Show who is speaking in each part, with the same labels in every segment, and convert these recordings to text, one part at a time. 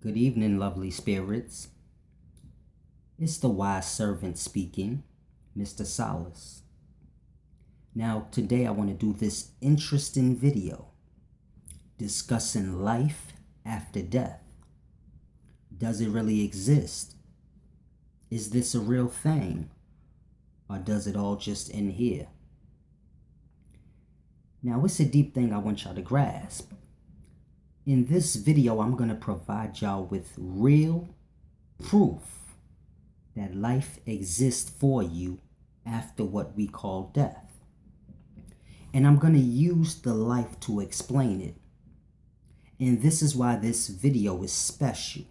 Speaker 1: Good evening, lovely spirits. It's the wise servant speaking, Mr. Solace. Now, today I want to do this interesting video discussing life after death. Does it really exist? Is this a real thing? Or does it all just end here? Now, it's a deep thing I want y'all to grasp. In this video, I'm going to provide y'all with real proof that life exists for you after what we call death. And I'm going to use the life to explain it. And this is why this video is special.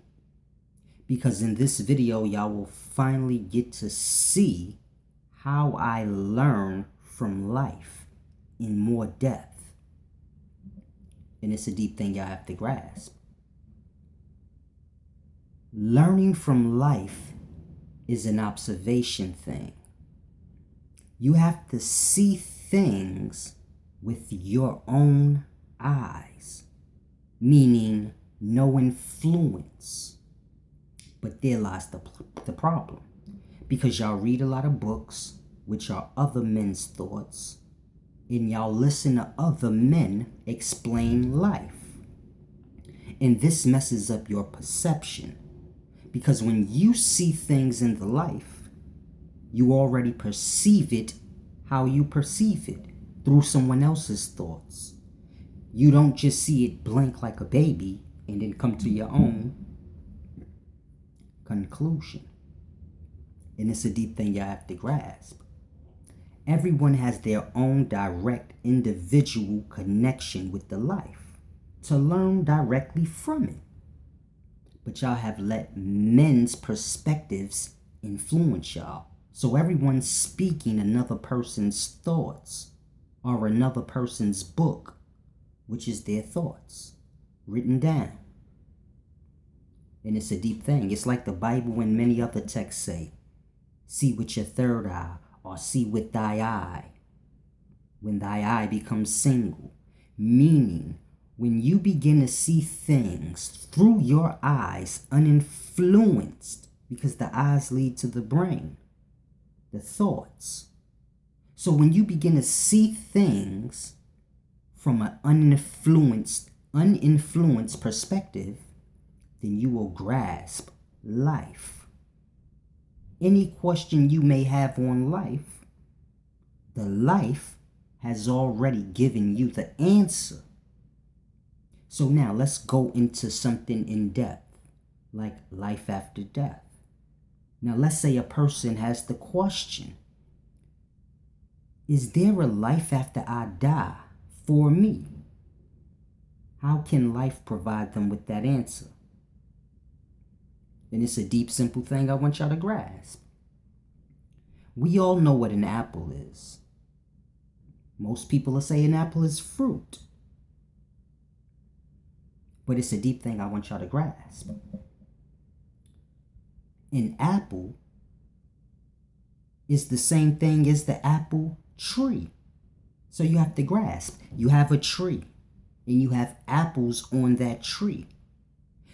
Speaker 1: Because in this video, y'all will finally get to see how I learn from life in more depth. And it's a deep thing y'all have to grasp. Learning from life is an observation thing. You have to see things with your own eyes, meaning no influence. But there lies the problem. Because y'all read a lot of books, which are other men's thoughts, and y'all listen to other men explain life. And this messes up your perception. Because when you see things in the life, you already perceive it how you perceive it, through someone else's thoughts. You don't just see it blank like a baby and then come to your own conclusion. And it's a deep thing you have to grasp. Everyone has their own direct individual connection with the life to learn directly from it. But y'all have let men's perspectives influence y'all. So everyone's speaking another person's thoughts or another person's book, which is their thoughts, written down. And it's a deep thing. It's like the Bible and many other texts say, see with your third eye or see with thy eye. When thy eye becomes single, meaning when you begin to see things through your eyes uninfluenced, because the eyes lead to the brain, the thoughts. So when you begin to see things from an uninfluenced perspective, then you will grasp life. Any question you may have on life, the life has already given you the answer. So now let's go into something in depth, like life after death. Now let's say a person has the question, is there a life after I die for me? How can life provide them with that answer? And it's a deep, simple thing I want y'all to grasp. We all know what an apple is. Most people will say an apple is fruit. But it's a deep thing I want y'all to grasp. An apple is the same thing as the apple tree. So you have to grasp. You have a tree and you have apples on that tree.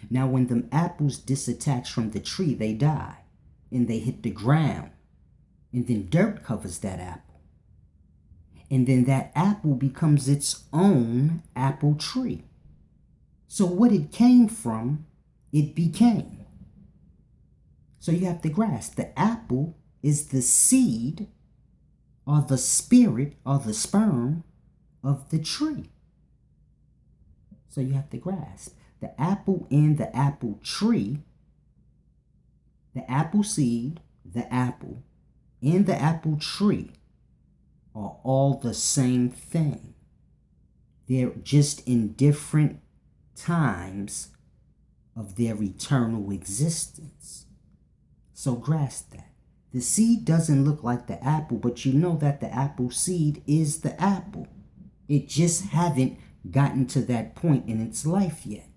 Speaker 1: Now when the apples disattach from the tree, they die and they hit the ground. And then dirt covers that apple. And then that apple becomes its own apple tree. So what it came from, it became. So you have to grasp, the apple is the seed or the spirit or the sperm of the tree. So you have to grasp, the apple and the apple tree, the apple seed, the apple, and the apple tree are all the same thing. They're just in different times of their eternal existence. So grasp that. The seed doesn't look like the apple, but you know that the apple seed is the apple. It just haven't gotten to that point in its life yet.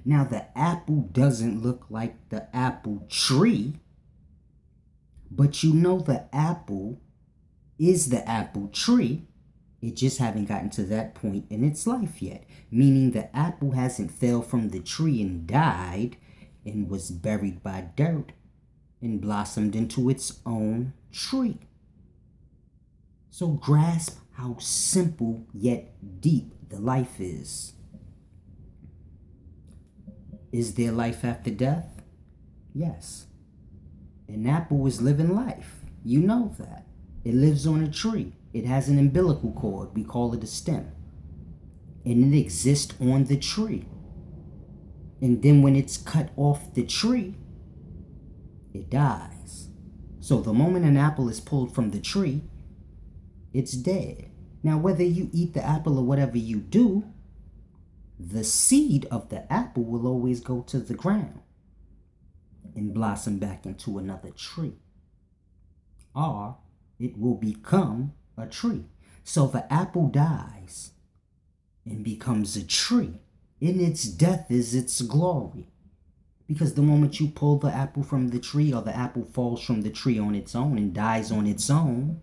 Speaker 1: Now the apple doesn't look like the apple tree, but you know the apple is the apple tree It just haven't gotten to that point in its life yet, meaning the apple hasn't fell from the tree and died and was buried by dirt and blossomed into its own tree. So grasp how simple yet deep the life is. Is there life after death? Yes. An apple is living life. You know that. It lives on a tree. It has an umbilical cord. We call it a stem. And it exists on the tree. And then when it's cut off the tree, it dies. So the moment an apple is pulled from the tree, it's dead. Now, whether you eat the apple or whatever you do, the seed of the apple will always go to the ground and blossom back into another tree. Or it will become a tree. So the apple dies and becomes a tree. In its death is its glory. Because the moment you pull the apple from the tree, or the apple falls from the tree on its own and dies on its own,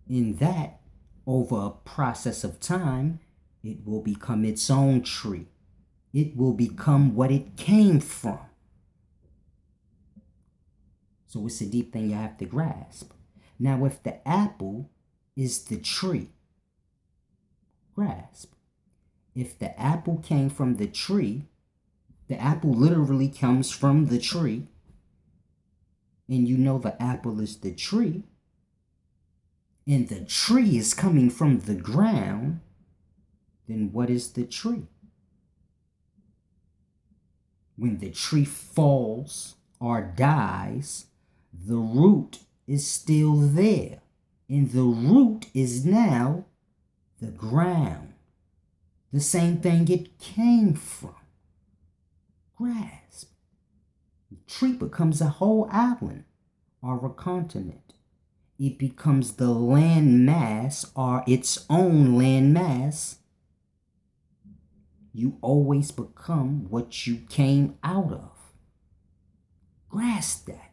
Speaker 1: in that, over a process of time, it will become its own tree. It will become what it came from. So it's a deep thing you have to grasp. Now, if the apple is the tree, grasp. If the apple came from the tree, the apple literally comes from the tree, and you know the apple is the tree, and the tree is coming from the ground, then what is the tree? When the tree falls or dies, the root is still there, and the root is now the ground, the same thing it came from. Grasp. The tree becomes a whole island or a continent. It becomes the land mass or its own land mass. You always become what you came out of. Grasp that.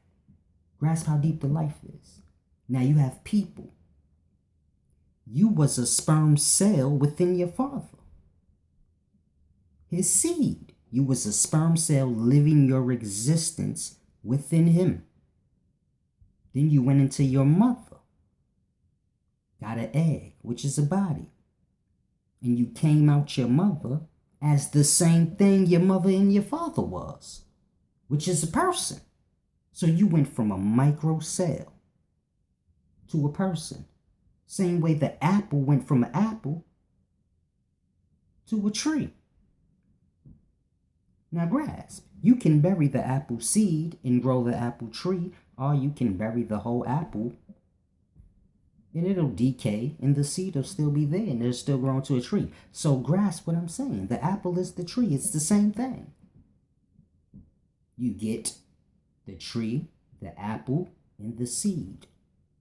Speaker 1: Grasp how deep the life is. Now you have people. You was a sperm cell within your father. His seed. You was a sperm cell living your existence within him. Then you went into your mother. Got an egg, which is a body. And you came out your mother as the same thing your mother and your father was, which is a person. So you went from a micro cell to a person. Same way the apple went from an apple to a tree. Now grasp. You can bury the apple seed and grow the apple tree, or you can bury the whole apple and it'll decay and the seed will still be there and it'll still grow into a tree. So grasp what I'm saying. The apple is the tree. It's the same thing. You get the tree, the apple, and the seed,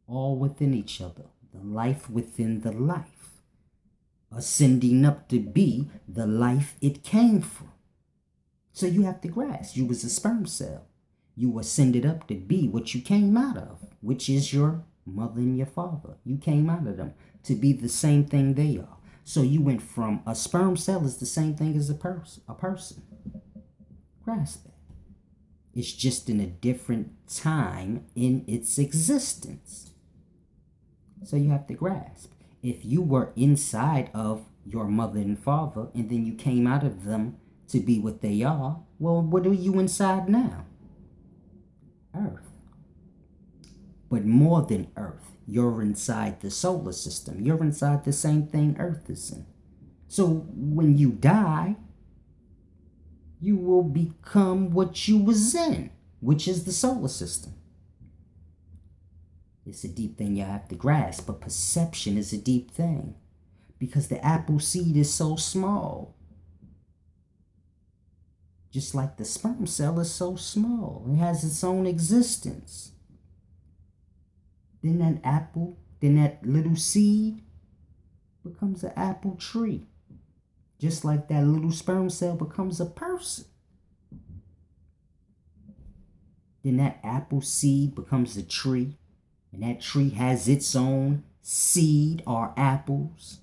Speaker 1: all within each other. The life within the life, ascending up to be the life it came from. So you have to grasp. You was a sperm cell. You ascended up to be what you came out of, which is your mother and your father. You came out of them to be the same thing they are. So you went from a sperm cell is the same thing as a person. Grasp that. It's just in a different time in its existence. So you have to grasp. If you were inside of your mother and father and then you came out of them to be what they are, well, what are you inside now? Earth. But more than Earth, you're inside the solar system. You're inside the same thing Earth is in. So when you die, you will become what you was in, which is the solar system. It's a deep thing you have to grasp, but perception is a deep thing because the apple seed is so small. Just like the sperm cell is so small. It has its own existence. Then that apple, then that little seed becomes an apple tree. Just like that little sperm cell becomes a person. Then that apple seed becomes a tree. And that tree has its own seed are apples.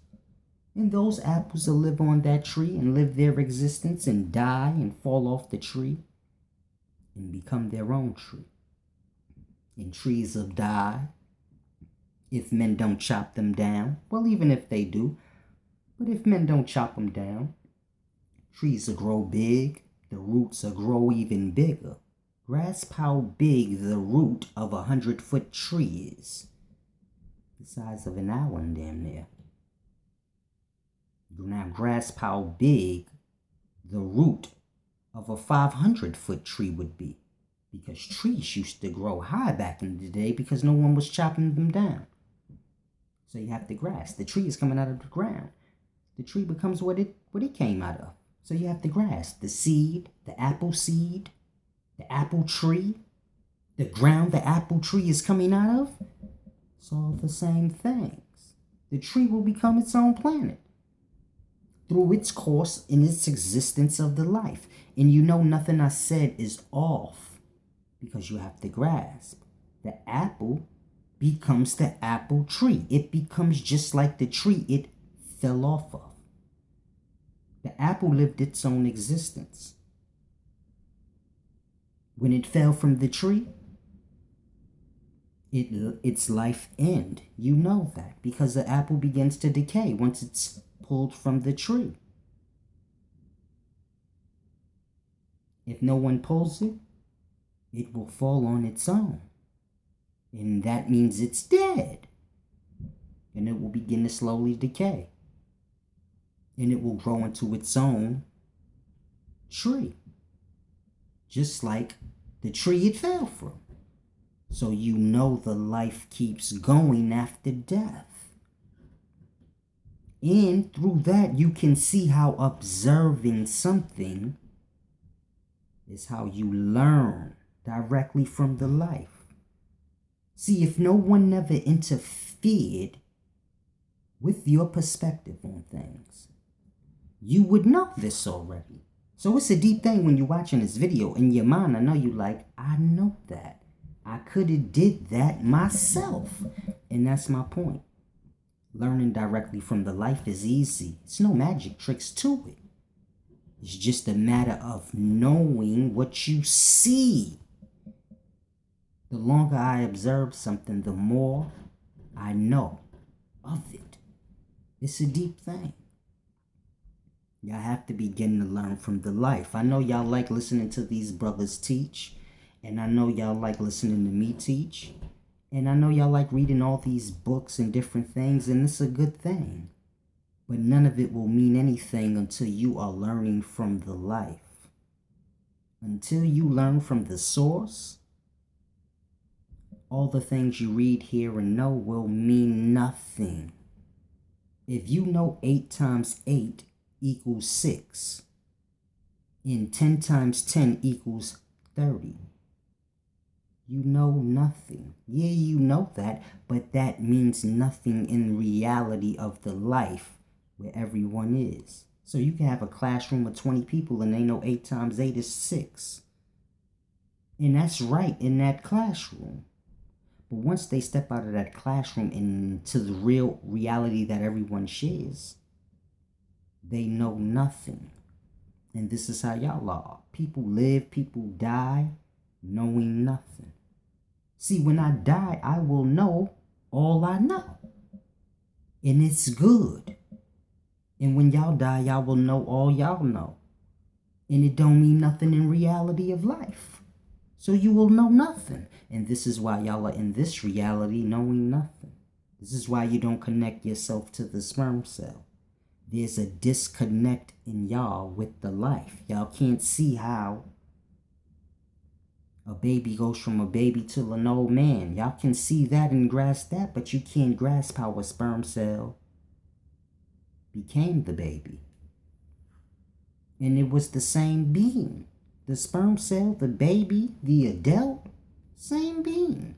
Speaker 1: And those apples will live on that tree and live their existence and die and fall off the tree and become their own tree. And trees will die if men don't chop them down. Well, even if they do, but if men don't chop them down, trees will grow big, the roots will grow even bigger. Grasp how big the root of 100-foot tree is. The size of an island damn near. Do now grasp how big the root of a 500-foot tree would be. Because trees used to grow high back in the day because no one was chopping them down. So you have to grasp. The tree is coming out of the ground. The tree becomes what it came out of. So you have to grasp the seed, the apple tree, the ground the apple tree is coming out of. It's all the same things. The tree will become its own planet through its course in its existence of the life. And you know nothing I said is off because you have to grasp. The apple becomes the apple tree. It becomes just like the tree it fell off of. The apple lived its own existence. When it fell from the tree, its life end. You know that because the apple begins to decay once it's pulled from the tree. If no one pulls it, it will fall on its own. And that means it's dead. And it will begin to slowly decay. And it will grow into its own tree. Just like the tree it fell from. So you know the life keeps going after death. And through that you can see how observing something is how you learn directly from the life. See, if no one never interfered with your perspective on things, you would know this already. So it's a deep thing when you're watching this video. In your mind, I know you like, I know that. I could have did that myself. And that's my point. Learning directly from the life is easy. It's no magic tricks to it. It's just a matter of knowing what you see. The longer I observe something, the more I know of it. It's a deep thing. Y'all have to begin to learn from the life. I know y'all like listening to these brothers teach. And I know y'all like listening to me teach. And I know y'all like reading all these books and different things. And it's a good thing. But none of it will mean anything until you are learning from the life. Until you learn from the source, all the things you read, hear, and know will mean nothing. If you know 8 times 8 equals 6, and 10 times 10 equals 30, you know nothing. Yeah, you know that, but that means nothing in reality of the life where everyone is. So you can have a classroom of 20 people and they know 8 times 8 is 6. And that's right in that classroom. But once they step out of that classroom into the real reality that everyone shares, they know nothing. And this is how y'all are. People live, people die, knowing nothing. See, when I die, I will know all I know. And it's good. And when y'all die, y'all will know all y'all know. And it don't mean nothing in reality of life. So you will know nothing. And this is why y'all are in this reality knowing nothing. This is why you don't connect yourself to the sperm cell. There's a disconnect in y'all with the life. Y'all can't see how a baby goes from a baby to an old man. Y'all can see that and grasp that, but you can't grasp how a sperm cell became the baby. And it was the same being. The sperm cell, the baby, the adult, same being.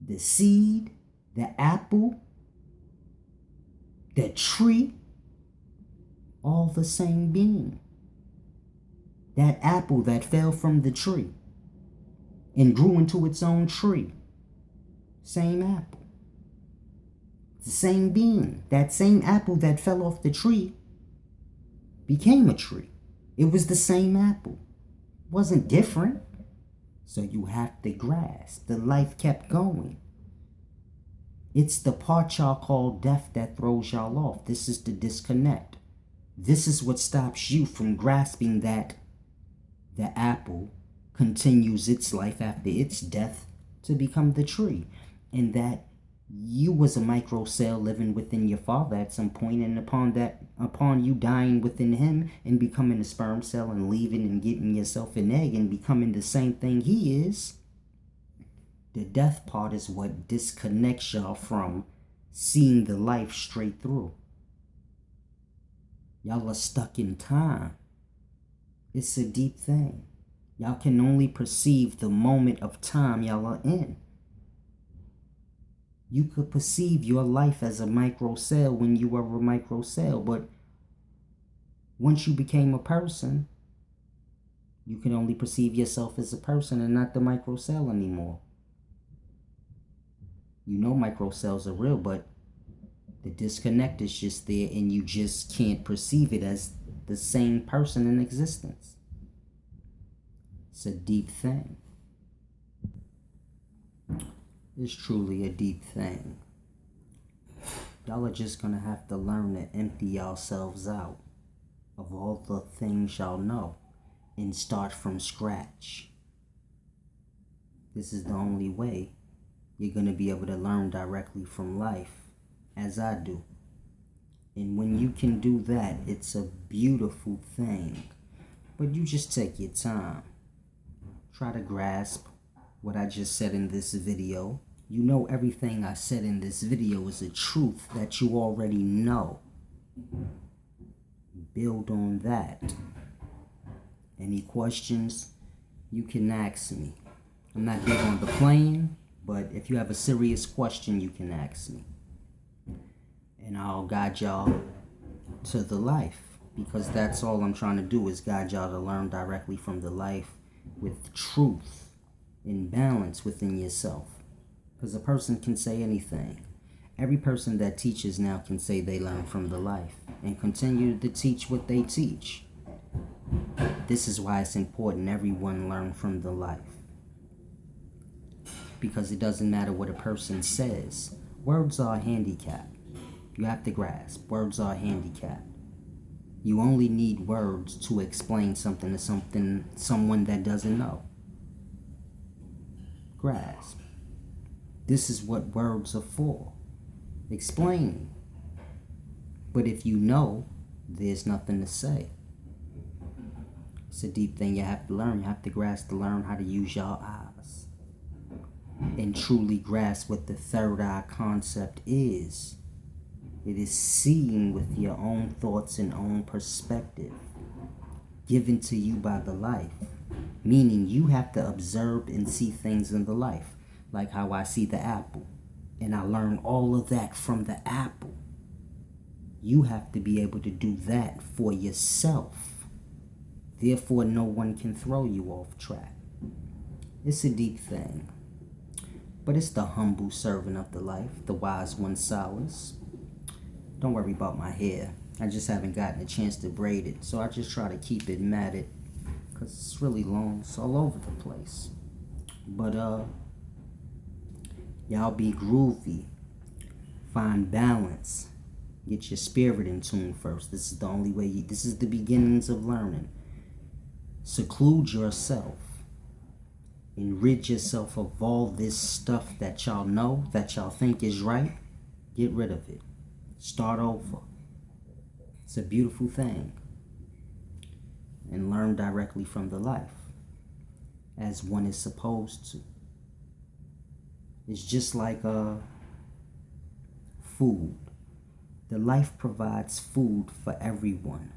Speaker 1: The seed, the apple, the tree, all the same being. That apple that fell from the tree and grew into its own tree, same apple. The same being, that same apple that fell off the tree became a tree. It was the same apple. It wasn't different. So you have to grasp. The life kept going. It's the part y'all call death that throws y'all off. This is the disconnect. This is what stops you from grasping that the apple continues its life after its death to become the tree. And that you was a micro cell living within your father at some point, and upon you dying within him and becoming a sperm cell and leaving and getting yourself an egg and becoming the same thing he is, the death part is what disconnects y'all from seeing the life straight through. Y'all are stuck in time. It's a deep thing. Y'all can only perceive the moment of time y'all are in. You could perceive your life as a micro cell when you were a micro cell, but once you became a person, you can only perceive yourself as a person and not the micro cell anymore. You know micro cells are real, but the disconnect is just there and you just can't perceive it as the same person in existence. It's a deep thing. It's truly a deep thing. Y'all are just gonna have to learn to empty yourselves out of all the things y'all know and start from scratch. This is the only way you're gonna be able to learn directly from life, as I do. And when you can do that, it's a beautiful thing. But you just take your time. Try to grasp what I just said in this video. You know everything I said in this video is a truth that you already know. Build on that. Any questions, you can ask me. I'm not big on the playing, but if you have a serious question, you can ask me. And I'll guide y'all to the life, because that's all I'm trying to do, is guide y'all to learn directly from the life with truth and balance within yourself. Because a person can say anything. Every person that teaches now can say they learn from the life and continue to teach what they teach. This is why it's important everyone learn from the life. Because it doesn't matter what a person says. Words are a handicap. You have to grasp. Words are a handicap. You only need words to explain something to someone that doesn't know. Grasp. This is what words are for. Explaining. But if you know, there's nothing to say. It's a deep thing you have to learn. You have to grasp to learn how to use your eyes. And truly grasp what the third eye concept is. It is seeing with your own thoughts and own perspective, given to you by the life. Meaning you have to observe and see things in the life. Like how I see the apple. And I learn all of that from the apple. You have to be able to do that for yourself. Therefore, no one can throw you off track. It's a deep thing. But it's the humble servant of the life, the wise one solace. Don't worry about my hair. I just haven't gotten a chance to braid it. So I just try to keep it matted. Because it's really long. It's all over the place. But, y'all be groovy. Find balance. Get your spirit in tune first. This is the only way this is the beginnings of learning. Seclude yourself. And rid yourself of all this stuff that y'all know, that y'all think is right. Get rid of it. Start over. It's a beautiful thing. And learn directly from the life. As one is supposed to. It's just like food. The life provides food for everyone.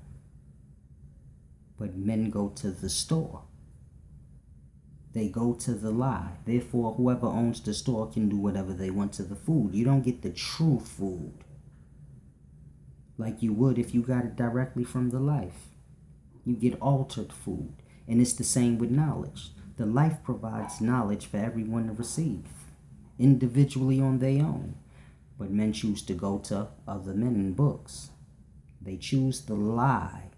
Speaker 1: But men go to the store. They go to the lie. Therefore, whoever owns the store can do whatever they want to the food. You don't get the true food like you would if you got it directly from the life. You get altered food. And it's the same with knowledge. The life provides knowledge for everyone to receive, individually on their own. But men choose to go to other men and books. They choose the lie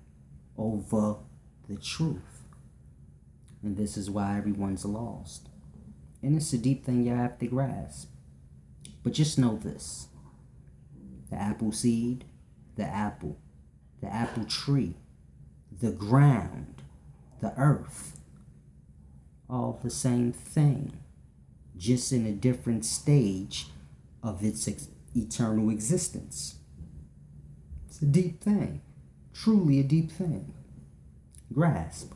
Speaker 1: over the truth. And this is why everyone's lost. And it's a deep thing you have to grasp. But just know this. The apple seed, the apple tree, the ground, the earth, all the same thing, just in a different stage of its eternal existence. It's a deep thing, truly a deep thing. Grasp.